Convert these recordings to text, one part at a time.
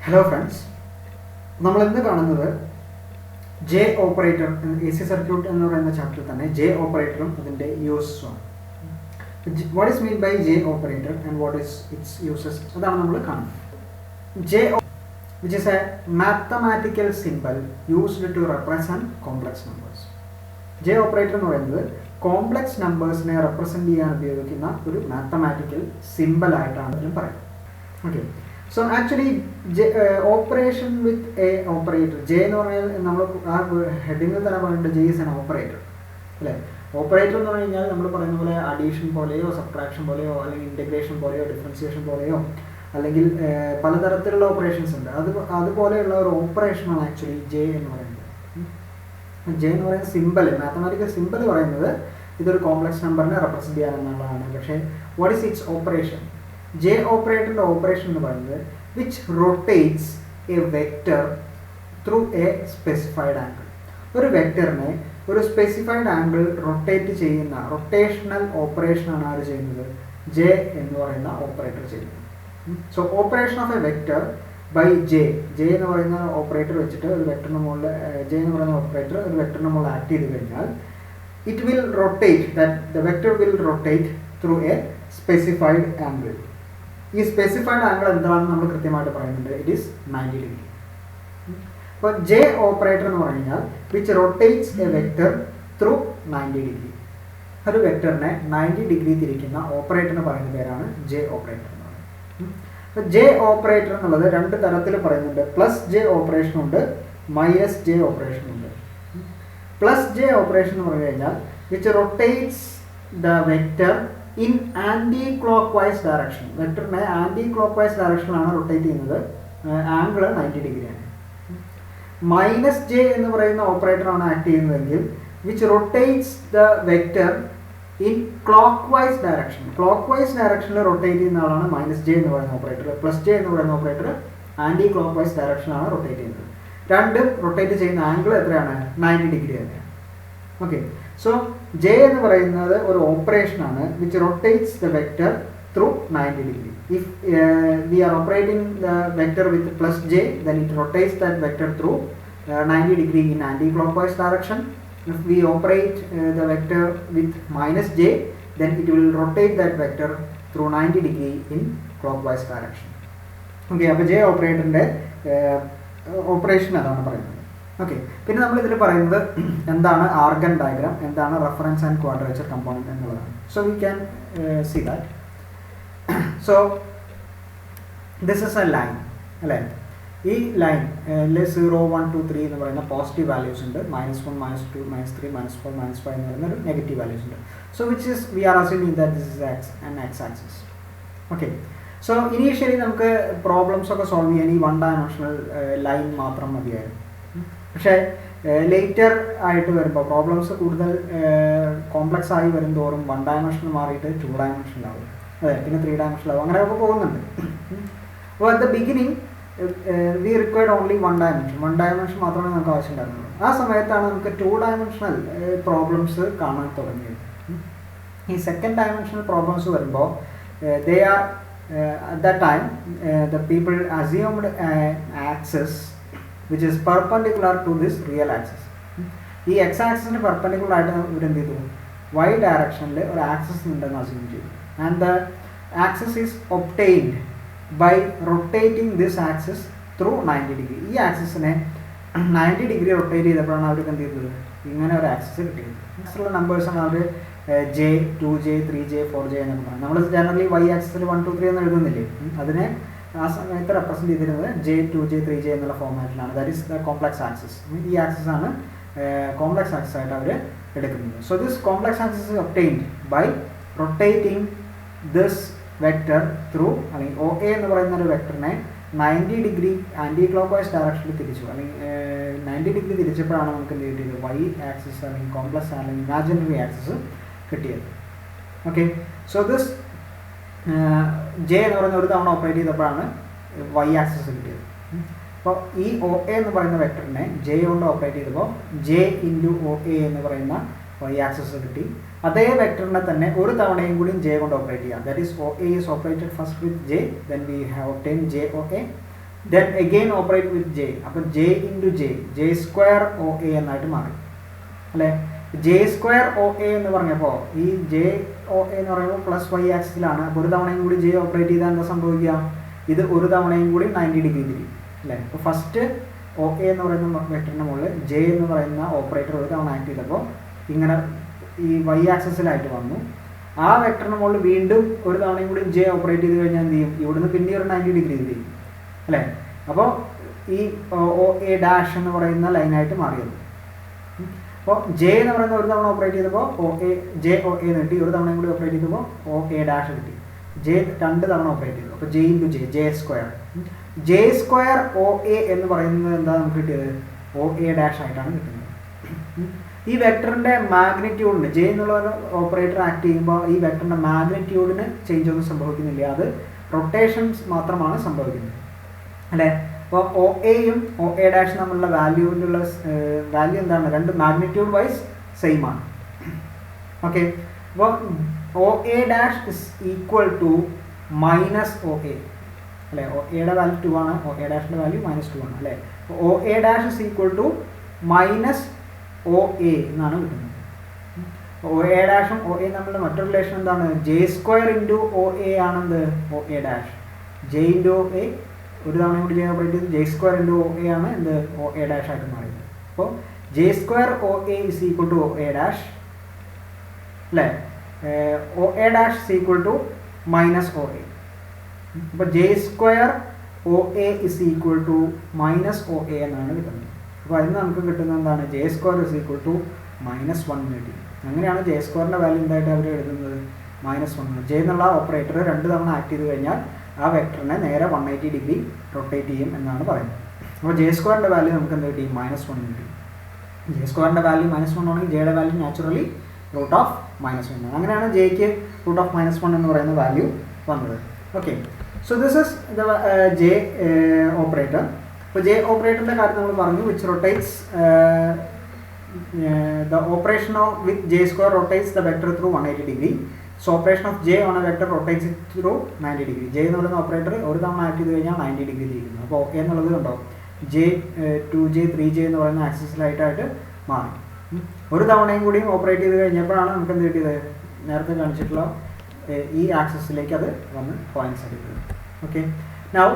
Hello friends, നമ്മൾ ഇന്ന് കാണുന്നത് J operator AC circuit എന്ന് പറയുന്ന ചാപ്റ്ററിൽ തന്നെ J operator അതിന്റെ യൂസസും. What is meant by J operator and what is its uses? അതാണ് നമ്മൾ കാണുന്നത്. J, which is a mathematical symbol used to represent complex numbers. J operator എന്ന് പറയുന്നത് കോംപ്ലക്സ് നമ്പേഴ്സിനെ റെപ്രസെന്റ് ചെയ്യാൻ ഉപയോഗിക്കുന്ന ഒരു മാത്തമാറ്റിക്കൽ സിമ്പിൾ ആയിട്ടാണ് ഇതിനെ പറയുന്നത്. Okay, so actually operation with a operator J എന്ന് പറഞ്ഞാൽ നമ്മൾ ആ ഹെഡിങ്ങിൽ തന്നെ പറയുന്നത് ജെ ഇസ് എൻ ഓപ്പറേറ്റർ അല്ലേ. ഓപ്പറേറ്റർ എന്ന് പറഞ്ഞു കഴിഞ്ഞാൽ നമ്മൾ പറയുന്ന പോലെ അഡീഷൻ പോലെയോ സബ്ട്രാക്ഷൻ പോലെയോ അല്ലെങ്കിൽ ഇൻറ്റഗ്രേഷൻ പോലെയോ ഡിഫറൻസിയേഷൻ പോലെയോ അല്ലെങ്കിൽ പലതരത്തിലുള്ള ഓപ്പറേഷൻസ് ഉണ്ട്. അതുപോലെയുള്ള ഒരു ഓപ്പറേഷനാണ് ആക്ച്വലി ജെ എന്ന് പറയുന്നത്. ജെ എന്ന് പറയുന്ന സിമ്പിൾ, മാത്തമാറ്റിക്കൽ സിമ്പിൾ പറയുന്നത് ഇതൊരു കോംപ്ലക്സ് നമ്പറിനെ റെപ്രസെന്റ് ചെയ്യാനെന്നുള്ളതാണ്. പക്ഷേ what is its operation? J ഓപ്പറേറ്ററിൻ്റെ ഓപ്പറേഷൻ എന്ന് പറയുന്നത് which rotates a vector through a specified angle. ഒരു വെക്റ്ററിനെ ഒരു സ്പെസിഫൈഡ് ആംഗിൾ റൊട്ടേറ്റ് ചെയ്യുന്ന റൊട്ടേഷണൽ ഓപ്പറേഷനാണ് ആര് ചെയ്യുന്നത്? ജെ എന്ന് പറയുന്ന ഓപ്പറേറ്റർ ചെയ്യുന്നത്. So operation of a vector by J, J എന്ന് പറയുന്ന ഓപ്പറേറ്റർ വെച്ചിട്ട് ഒരു വെക്ടറിന് മുകളിൽ ജെ എന്ന് പറയുന്ന ഓപ്പറേറ്റർ ഒരു വെക്ടറിന് മുകളിൽ ആക്ട് ചെയ്ത് കഴിഞ്ഞാൽ it will rotate, that the vector will rotate through a specified angle. ഈ സ്പെസിഫൈഡ് ആംഗിൾ എന്താണെന്ന് നമ്മൾ കൃത്യമായിട്ട് പറയുന്നുണ്ട്. It is 90 degree. അപ്പോൾ ജെ ഓപ്പറേറ്റർ എന്ന് പറഞ്ഞു കഴിഞ്ഞാൽ which rotates A vector through 90 degree. ഒരു വെക്ടറിനെ 90 ഡിഗ്രി തിരിക്കുന്ന ഓപ്പറേറ്ററിന് പറയുന്ന പേരാണ് ജെ ഓപ്പറേറ്റർ എന്ന് പറയുന്നത്. അപ്പോൾ ജെ ഓപ്പറേറ്റർ എന്നുള്ളത് രണ്ട് തരത്തിൽ പറയുന്നുണ്ട്. പ്ലസ് ജെ ഓപ്പറേഷൻ ഉണ്ട്, മൈനസ് ജെ ഓപ്പറേഷൻ ഉണ്ട്. പ്ലസ് ജെ ഓപ്പറേഷൻ എന്ന് പറഞ്ഞു കഴിഞ്ഞാൽ which rotates the vector in anti clock vice direction. വെക്ടറിനെ ആൻറ്റി ക്ലോക്ക് വൈസ് ഡയറക്ഷനിലാണ് റൊട്ടേറ്റ് ചെയ്യുന്നത്, ആംഗിൾ 90 ഡിഗ്രിയാണ്. മൈനസ് ജെ എന്ന് പറയുന്ന ഓപ്പറേറ്ററാണ് ആക്ട് ചെയ്യുന്നതെങ്കിൽ which rotates the vector in clock vice direction. Clock vice ഡയറക്ഷനിൽ റൊട്ടേറ്റ് ചെയ്യുന്ന ആളാണ് മൈനസ് ജെ എന്ന് പറയുന്ന ഓപ്പറേറ്റർ. പ്ലസ് ജെ എന്ന് പറയുന്ന ഓപ്പറേറ്റർ ആൻറ്റി ക്ലോക്ക് വൈസ് ഡയറക്ഷനാണ് റൊട്ടേറ്റ് ചെയ്യുന്നത്. രണ്ടും റൊട്ടേറ്റ് ചെയ്യുന്ന ആംഗിൾ എത്രയാണ്? 90 ഡിഗ്രി തന്നെയാണ്. ഓക്കെ, സോ ജെ എന്ന് പറയുന്നത് ഒരു ഓപ്പറേഷനാണ് which rotates the vector through 90 degree. If we are operating the vector with plus J, then it rotates that vector through 90 degree in anti-clockwise direction. If we operate the vector with minus j, then it will rotate that vector through 90 degree in clockwise direction. Okay, അപ്പോൾ J ഓപ്പറേറ്ററിൻ്റെ operation അതാണ് പറയുന്നത്. Okay, പിന്നെ നമ്മൾ ഇതിൽ പറയുന്നത് എന്താണ് Argand diagram, എന്താണ് റെഫറൻസ് ആൻഡ് ക്വാഡ്രേച്ചർ കമ്പോണൻറ്റ് എന്നുള്ളതാണ്. So we can see that. So this is a line അല്ലേ. ഈ ലൈൻ 0, 1, 2, 3 എന്ന് പറയുന്ന പോസിറ്റീവ് വാല്യൂസ് ഉണ്ട്, -1, -2, -3, -4, -5 എന്ന് പറയുന്ന ഒരു നെഗറ്റീവ് വാല്യൂസ് ഉണ്ട്. So which is we are assuming that this is an X axis. Okay, so initially നമുക്ക് പ്രോബ്ലംസ് ഒക്കെ സോൾവ് ചെയ്യാൻ ഈ 1 ഡയമെൻഷണൽ ലൈൻ മാത്രം മതിയായിരുന്നു. പക്ഷേ ലേറ്റർ ആയിട്ട് വരുമ്പോൾ പ്രോബ്ലംസ് കൂടുതൽ കോംപ്ലക്സ് ആയി വരും തോറും 1 ഡയമെൻഷണൽ മാറിയിട്ട് 2 ഡയമെൻഷനിലാവും, അതെ, പിന്നെ 3 ഡയമെൻഷനിലാവും, അങ്ങനെയൊക്കെ പോകുന്നുണ്ട്. അപ്പോൾ at the beginning we required only 1 dimension. 1 dimension മാത്രമേ നമുക്ക് ആവശ്യമുണ്ടായിരുന്നുള്ളൂ. ആ സമയത്താണ് നമുക്ക് 2 ഡയമെൻഷണൽ പ്രോബ്ലംസ് കാണാൻ തുടങ്ങിയത്. ഈ സെക്കൻഡ് ഡയമെൻഷണൽ പ്രോബ്ലംസ് വരുമ്പോൾ they are at the time the people assumed axis which is perpendicular to this real axis. ഈ എക്സ് ആക്സിസിന് പെർപെൻഡിക്കുലർ ആയിട്ട് ഇവരെന്ത് ചെയ്തു? വൈ ഡയറക്ഷനിൽ ഒരു ആക്സിസ് ഉണ്ടെന്ന് അസ്യൂം ചെയ്തു. And the axis is obtained by rotating this axis through 90 degree. ഈ ആക്സിസിനെ 90 ഡിഗ്രി റൊട്ടേറ്റ് ചെയ്തപ്പോഴാണ് അവർക്ക് എന്ത് ചെയ്തത്? ഇങ്ങനെ ഒരു ആക്സിസ് കിട്ടിയത്. ആക്സിലുള്ള നമ്പേഴ്സാണ് അവർ ജെ, 2j, 3j, 4j എന്നൊക്കെ പറയുന്നത്. നമ്മൾ ജനറലി വൈ ആക്സിസിൽ 1, 2, 3 എന്ന് എഴുതുന്നില്ലേ, അതിനെ ആ സമയത്ത് റെപ്രസെൻറ്റ് ചെയ്തിരുന്നത് J, 2j, 3j എന്നുള്ള ഫോർമാറ്റിലാണ്. That is the complex axis. ഈ ആക്സിസ് ആണ് കോംപ്ലക്സ് ആക്സിസ് ആയിട്ട് അവർ എടുക്കുന്നത്. So this complex axis is obtained by rotating this vector through, അല്ലെങ്കിൽ ഒ എ എന്ന് പറയുന്ന ഒരു വെക്ടറിനെ 90 ഡിഗ്രി ആൻറ്റി ക്ലോക്ക് വൈസ് ഡയറക്ഷനിൽ തിരിച്ചു, അല്ലെങ്കിൽ 90 ഡിഗ്രി തിരിച്ചപ്പോഴാണ് നമുക്ക് എന്ത് കിട്ടിയത്? വൈ ആക്സിസ് അല്ലെങ്കിൽ കോംപ്ലക്സ് അല്ലെങ്കിൽ ഇമാജിനറി ആക്സിസ് കിട്ടിയത്. ഓക്കെ, സോ ദിസ് ജെ എന്ന് പറയുന്ന ഒരു തവണ ഓപ്പറേറ്റ് ചെയ്തപ്പോഴാണ് വൈ ആക്സിസ് കിട്ടിയത്. അപ്പോൾ ഈ ഒ എ എന്ന് പറയുന്ന വെക്ടറിനെ ജെ കൊണ്ട് ഓപ്പറേറ്റ് ചെയ്തപ്പോൾ ജെ ഇൻറ്റു ഒ എ എന്ന് പറയുന്ന വൈ ആക്സിസ് കിട്ടി. അതേ വെക്ടറിനെ തന്നെ ഒരു തവണയും കൂടി ജെ കൊണ്ട് ഓപ്പറേറ്റ് ചെയ്യാം. That is O A is operated first with J, then we have obtain J O A. Then again operate with J. അപ്പോൾ J into J, J square O A എന്നായിട്ട് മാറി അല്ലേ. ജെ സ്ക്വയർ ഒ എ എന്ന് പറഞ്ഞപ്പോൾ ഈ J O A എന്ന് പറയുമ്പോൾ plus Y ആക്സിസിലാണ്. അപ്പോൾ ഒരു തവണയും കൂടി ജെ ഓപ്പറേറ്റ് ചെയ്താൽ എന്താ സംഭവിക്കുക, ഇത് ഒരു തവണയും കൂടി 90 ഡിഗ്രി തിരിയും അല്ലേ. അപ്പോൾ ഫസ്റ്റ് ഒ എ എന്ന് പറയുന്ന വെക്ടറിൻ്റെ മുകളിൽ ജെ എന്ന് പറയുന്ന ഓപ്പറേറ്റർ ഒരു തവണ ആക്ട് ചെയ്തപ്പോൾ ഇങ്ങനെ ഈ വൈ ആക്സിസിലായിട്ട് വന്നു. ആ വെക്ടറിന് മുകളിൽ വീണ്ടും ഒരു തവണയും കൂടി ജെ ഓപ്പറേറ്റ് ചെയ്ത് കഴിഞ്ഞാൽ എന്ത് ചെയ്യും, ഇവിടുന്ന് പിന്നെ ഒരു 90 ഡിഗ്രി തിരിയും അല്ലേ. അപ്പോൾ ഈ ഒ എ ഡാഷ് എന്ന് പറയുന്ന ലൈനായിട്ട് മാറിയത്. അപ്പോൾ ജെ എന്ന് പറയുന്ന ഒരു തവണ ഓപ്പറേറ്റ് ചെയ്തപ്പോൾ O A J O A കിട്ടി, ഒരു തവണയും കൂടി ഓപ്പറേറ്റ് ചെയ്തപ്പോൾ ഒ എ ഡാഷ് കിട്ടി. ജെ 2 തവണ ഓപ്പറേറ്റ് ചെയ്തു. അപ്പോൾ J into J, J square. J square O A എന്ന് പറയുന്നത് എന്താ നമുക്ക് കിട്ടിയത്, ഒ എ ഡാഷ് ആയിട്ടാണ് കിട്ടുന്നത്. ഈ വെക്ടറിൻ്റെ മാഗ്നിറ്റ്യൂഡിന് ജെ എന്നുള്ള ഓപ്പറേറ്റർ ആക്ട് ചെയ്യുമ്പോൾ ഈ വെക്ടറിൻ്റെ മാഗ്നിറ്റ്യൂഡിന് ചേഞ്ച് ഒന്നും സംഭവിക്കുന്നില്ല, അത് റൊട്ടേഷൻസ് മാത്രമാണ് സംഭവിക്കുന്നത് അല്ലേ. അപ്പോൾ ഒ എയും ഒ എ ഡാഷ് തമ്മിലുള്ള വാല്യൂവിലുള്ള വാല്യൂ എന്താണ്, രണ്ട് മാഗ്നിറ്റ്യൂഡ് വൈസ് സെയിം ആണ്. ഓക്കെ, അപ്പോൾ O A dash is equal to minus O A അല്ലേ. ഒ എയുടെ വാല്യൂ 2 ആണ്, ഒ എ ഡാഷിൻ്റെ വാല്യൂ -2 ആണ് അല്ലേ. O A dash is equal to minus O A എന്നാണ് കിട്ടുന്നത്. ഒ എ ഡാഷും ഒ എ തമ്മിലുള്ള മറ്റൊരു റിലേഷൻ എന്താണ്, J square into O A ആണെന്ത് O A dash. J into O A ഒരു തവണ കൂടി ജെ ഓപ്പറേറ്റ് ചെയ്ത് J square into O A ആണ് എന്ത് ഒ എ ഡാഷ് ആയിട്ട് മാറിയത്. അപ്പോൾ J square O A is equal to O A dash അല്ലേ. O A dash is equal to minus O A. അപ്പോൾ J square O A is equal to minus O A എന്നാണ് കിട്ടുന്നത്. അപ്പോൾ അതിന് നമുക്ക് കിട്ടുന്നത് എന്താണ്, J square is equal to -1 കിട്ടി. അങ്ങനെയാണ് ജെ സ്ക്വയറിൻ്റെ വാല്യൂ എന്തായിട്ട് അവർ എഴുതുന്നത്, -1. ജെ എന്നുള്ള ഓപ്പറേറ്റർ 2 തവണ ആക്ട് ചെയ്ത് കഴിഞ്ഞാൽ ആ വെക്ടറിനെ നേരെ 180 ഡിഗ്രി റൊട്ടേറ്റ് ചെയ്യും എന്നാണ് പറയുന്നത്. അപ്പോൾ ജെ സ്ക്വയറിൻ്റെ വാല്യൂ നമുക്ക് എന്ത് കിട്ടി, -1 കിട്ടി. ജെ സ്ക്വയറിൻ്റെ വാല്യൂ -1 ആണെങ്കിൽ ജെയുടെ വാല്യൂ നാച്ചുറലി √-1 ആണ്. അങ്ങനെയാണ് ജെക്ക് √-1 എന്ന് പറയുന്ന വാല്യൂ വന്നത്. Okay, so this is the J operator. അപ്പോൾ ജെ ഓപ്പറേറ്ററിൻ്റെ കാര്യം നമ്മൾ പറഞ്ഞു, which rotates the operation of with j square rotates the vector through 180 degree. So operation of j on a vector rotates it through 90 degree. j എന്ന് പറയുന്ന operator ഒരു തവണ act ചെയ്ത് കഴിഞ്ഞാൽ 90 ഡിഗ്രി തിരിക്കുന്നു. അപ്പോൾ എന്നുള്ളത് കണ്ടോ, ജെ 2j 3j എന്ന് പറയുന്ന ആക്സിസിലായിട്ടായിട്ട് മാറി. ഒരു തവണയും കൂടിയും ഓപ്പറേറ്റ് ചെയ്ത് കഴിഞ്ഞപ്പോഴാണ് നമുക്ക് എന്ത് കിട്ടിയത്, നേരത്തെ കാണിച്ചിട്ടുള്ള ഈ ആക്സിസിലേക്ക് അത് വന്ന് പോയിന്റ്സ് എടുക്കുന്നത്. ഓക്കെ, നൗ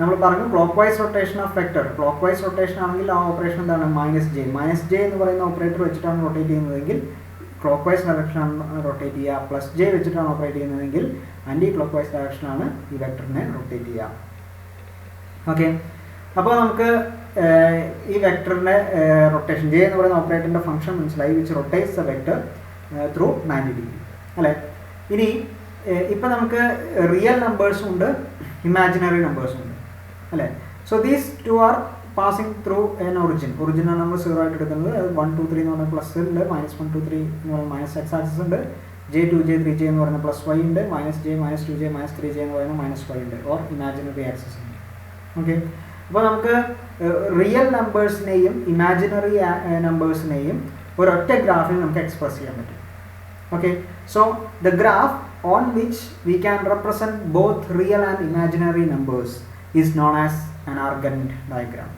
നമ്മൾ പറഞ്ഞു clock vice rotation of vector. Clock vice rotation ആണെങ്കിൽ ആ ഓപ്പറേഷൻ എന്താണ്, -j എന്ന് പറയുന്ന ഓപ്പറേറ്റർ വെച്ചിട്ടാണ് റൊട്ടേറ്റ് ചെയ്യുന്നതെങ്കിൽ ക്ലോക്ക് വൈസ് ഡയറക്ഷനാണ് റൊട്ടേറ്റ് ചെയ്യുക. +j വെച്ചിട്ടാണ് ഓപ്പറേറ്റ് ചെയ്യുന്നതെങ്കിൽ ആൻറ്റി ക്ലോക്ക് വൈസ് ഡയറക്ഷനാണ് ഈ വെക്ടറിനെ റൊട്ടേറ്റ് ചെയ്യുക. ഓക്കെ, അപ്പോൾ നമുക്ക് ഈ വെക്ടറിൻ്റെ റൊട്ടേഷൻ ജെ എന്ന് പറയുന്ന ഓപ്പറേറ്ററിൻ്റെ ഫംഗ്ഷൻ മനസ്സിലായി, which rotates the vector through 90 degree അല്ലേ. ഇനി ഇപ്പം നമുക്ക് റിയൽ നമ്പേഴ്സും ഉണ്ട്, ഇമാജിനറി നമ്പേഴ്സും ഉണ്ട് അല്ലേ. So these 2 are passing through an ഒറിജിനാണ് നമ്മൾ 0 ആയിട്ട് എടുക്കുന്നത്. 1 2 3 എന്ന് പറഞ്ഞാൽ പ്ലസ് ഉണ്ട്, -1 2 3 എന്ന് പറഞ്ഞാൽ മൈനസ് എക്സ് ആക്സിസ് ഉണ്ട്, j 2j 3j എന്ന് പറയുന്ന +y ഉണ്ട്, -j -2j -3j എന്ന് പറയുന്ന -y ഉണ്ട്, ഓർ ഇമാജിനറി ആക്സിസ് ഉണ്ട്. ഓക്കെ, അപ്പോൾ നമുക്ക് റിയൽ നമ്പേഴ്സിനെയും ഇമാജിനറി നമ്പേഴ്സിനെയും ഒരൊറ്റ ഗ്രാഫിൽ നമുക്ക് എക്സ്പ്രസ് ചെയ്യാൻ പറ്റും. Okay, so the graph on which we can represent both real and imaginary numbers is known as an Argand diagram.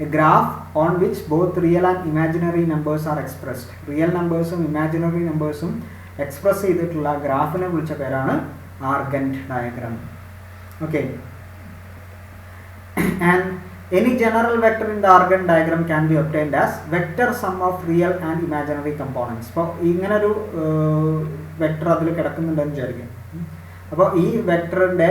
A graph on which both real and imaginary numbers are expressed. Real numbers and imaginary numbers express ചെയ്തിട്ടുള്ള ഗ്രാഫിനെ വിളിച്ച പേരാണ് Argand diagram. Okay, and any general vector in the Argand diagram can be obtained as vector sum of real and imaginary components. അപ്പോൾ ഇങ്ങനൊരു vector അതിൽ കിടക്കുന്നുണ്ടെന്ന് വിചാരിക്കും. അപ്പോൾ ഈ വെക്ടറിൻ്റെ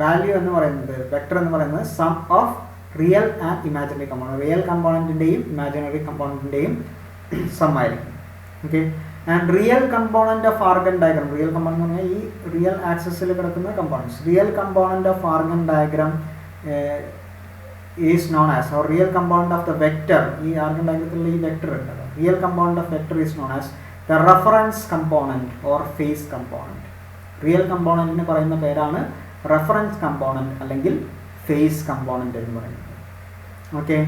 വാല്യൂ എന്ന് പറയുന്നത്, വെക്ടർ എന്ന് പറയുന്നത് sum of real and imaginary component, real കമ്പോണൻറ്റിൻ്റെയും ഇമാജിനറി കമ്പോണൻറ്റിൻ്റെയും സം ആയിരിക്കും. Okay, and real component of Argand diagram, real component എന്ന് പറഞ്ഞാൽ ഈ റിയൽ ആക്സിസിൽ കിടക്കുന്ന components, real component of Argand diagram is known as, or real component of the vector, ഈ Argand ഡയഗ്രത്തിലുള്ള ഈ വെക്ടർ ഉണ്ടല്ലോ, real component of vector is known as the reference component or phase component. Real കമ്പോണൻറ്റിന് പറയുന്ന പേരാണ് reference component അല്ലെങ്കിൽ phase component എന്ന് പറയുന്നത്. ഓക്കെ,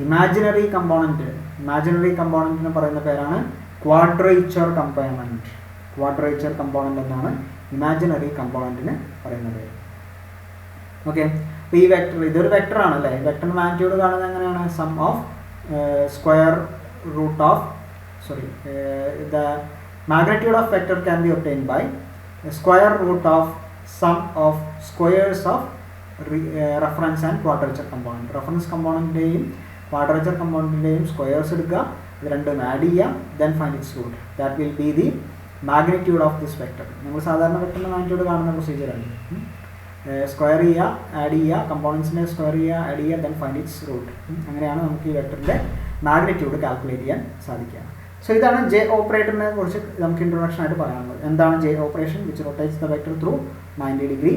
ഇമാജിനറി കമ്പോണൻറ്റിന് പറയുന്ന പേരാണ് ക്വാഡ്രേച്ചർ കമ്പോണൻറ്റ്. ക്വാഡ്രേച്ചർ കമ്പോണൻറ്റ് എന്നാണ് ഇമാജിനറി കമ്പോണൻറ്റിന് പറയുന്ന പേര്. ഓക്കെ, അപ്പോൾ ഈ വെക്ടർ ഇതൊരു വെക്ടർ ആണല്ലേ, വെക്ടറിൻ്റെ മാഗ്നിറ്റ്യൂഡ് കാണുന്നത് എങ്ങനെയാണ്, sum of square root of the magnitude of vector can be obtained by square root of sum of squares of reference and quadrature component. Reference componentൻ്റെയും quadrature componentൻ്റെയും സ്ക്വയേഴ്സ് എടുക്കുക, ഇത് രണ്ടും ആഡ് ചെയ്യുക, then find its root. That will be the magnitude of this vector. നമ്മൾ സാധാരണ വെക്ടറിൻ്റെ magnitude കാണുന്ന പ്രൊസീജിയറാണ്. Square ചെയ്യുക, ആഡ് ചെയ്യുക, കമ്പോണൻസിനെ സ്ക്വയർ ചെയ്യുക, ആഡ് ചെയ്യുക, then find its root. അങ്ങനെയാണ് നമുക്ക് ഈ വെക്ടറിൻ്റെ മാഗ്നിറ്റ്യൂഡ് കാൽക്കുലേറ്റ് ചെയ്യാൻ സാധിക്കുക. സോ ഇതാണ് ജെ ഓപ്പറേറ്ററിനെ കുറിച്ച് നമുക്ക് ഇൻട്രൊഡക്ഷൻ ആയിട്ട് പറയാനുള്ളത്. എന്താണ് J operation? Which rotates the vector through 90 degree.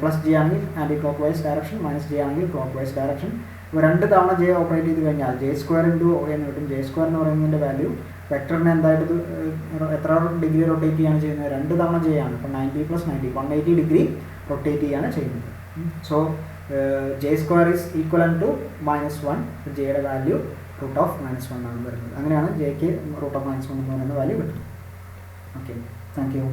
Plus J ആണെങ്കിൽ anti clock vice direction, minus J ആണെങ്കിൽ ക്ലോക്ക് വൈസ് ഡയറക്ഷൻ. ഇപ്പോൾ 2 തവണ ജെ ഓപ്പറേറ്റ് ചെയ്ത് കഴിഞ്ഞാൽ ജെ സ്ക്വയർ ഇൻറ്റു ഒ എന്ന് കിട്ടും. ജെ സ്ക്വയർ എന്ന് പറയുന്നതിൻ്റെ വാല്യൂ വെക്ടറിനെ എന്തായിട്ട് എത്ര ഡിഗ്രി റൊട്ടേറ്റ് ചെയ്യാണ് ചെയ്യുന്നത്? 2 തവണ ജെ ആണ്. അപ്പോൾ 90 + 90 180 ഡിഗ്രി റൊട്ടേറ്റ് ചെയ്യാണ് ചെയ്യുന്നത്. So J square is equal to -1. ജെയുടെ വാല്യൂ √-1 ആണ് വരുന്നത്. അങ്ങനെയാണ് ജെക്ക് √-1 എന്ന് പറയുന്ന വാല്യൂ കിട്ടുന്നത്. Okay, thank you.